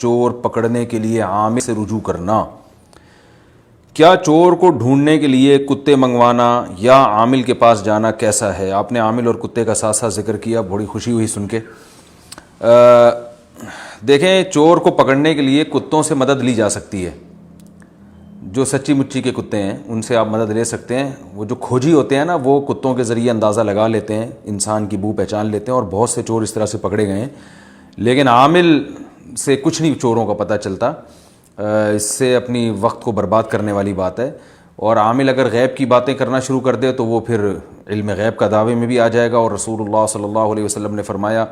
چور پکڑنے کے لیے عامل سے رجوع کرنا. کیا چور کو ڈھونڈنے کے لیے کتے منگوانا یا عامل کے پاس جانا کیسا ہے؟ آپ نے عامل اور کتے کا ساتھ ساتھ ذکر کیا، بڑی خوشی ہوئی سن کے. دیکھیں، چور کو پکڑنے کے لیے کتوں سے مدد لی جا سکتی ہے. جو سچی مچی کے کتے ہیں ان سے آپ مدد لے سکتے ہیں. وہ جو کھوجی ہوتے ہیں نا، وہ کتوں کے ذریعے اندازہ لگا لیتے ہیں، انسان کی بو پہچان لیتے ہیں، اور بہت سے چور اس طرح سے پکڑے گئے ہیں. لیکن عامل سے کچھ نہیں چوروں کا پتہ چلتا. اس سے اپنی وقت کو برباد کرنے والی بات ہے. اور عامل اگر غیب کی باتیں کرنا شروع کر دے تو وہ پھر علم غیب کا دعوے میں بھی آ جائے گا. اور رسول اللہ صلی اللہ علیہ وسلم نے فرمایا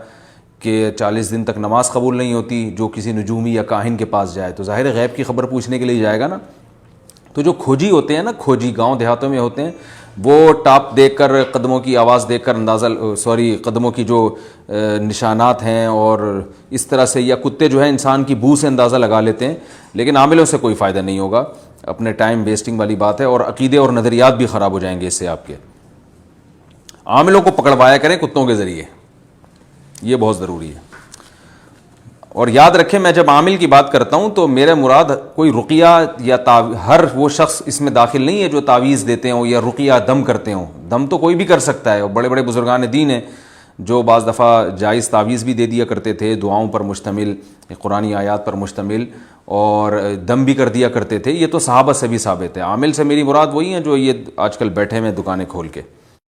کہ 40 دن تک نماز قبول نہیں ہوتی جو کسی نجومی یا کاہن کے پاس جائے. تو ظاہر غیب کی خبر پوچھنے کے لیے جائے گا نا. تو جو کھوجی ہوتے ہیں نا، کھوجی گاؤں دیہاتوں میں ہوتے ہیں، وہ ٹاپ دیکھ کر، قدموں کی آواز دیکھ کر قدموں کی جو نشانات ہیں اور اس طرح سے، یا کتے جو ہیں انسان کی بو سے اندازہ لگا لیتے ہیں. لیکن عاملوں سے کوئی فائدہ نہیں ہوگا، اپنے ٹائم ویسٹنگ والی بات ہے، اور عقیدے اور نظریات بھی خراب ہو جائیں گے اس سے آپ کے. عاملوں کو پکڑوایا کریں کتوں کے ذریعے، یہ بہت ضروری ہے. اور یاد رکھیں، میں جب عامل کی بات کرتا ہوں تو میرا مراد کوئی رقیہ یا ہر وہ شخص اس میں داخل نہیں ہے جو تعویذ دیتے ہوں یا رقیہ دم کرتے ہوں. دم تو کوئی بھی کر سکتا ہے، اور بڑے بڑے بزرگان دین ہیں جو بعض دفعہ جائز تعویذ بھی دے دیا کرتے تھے، دعاؤں پر مشتمل، قرآنی آیات پر مشتمل، اور دم بھی کر دیا کرتے تھے. یہ تو صحابہ سے بھی ثابت ہے. عامل سے میری مراد وہی ہیں جو یہ آج کل بیٹھے ہوئے دکانیں کھول کے.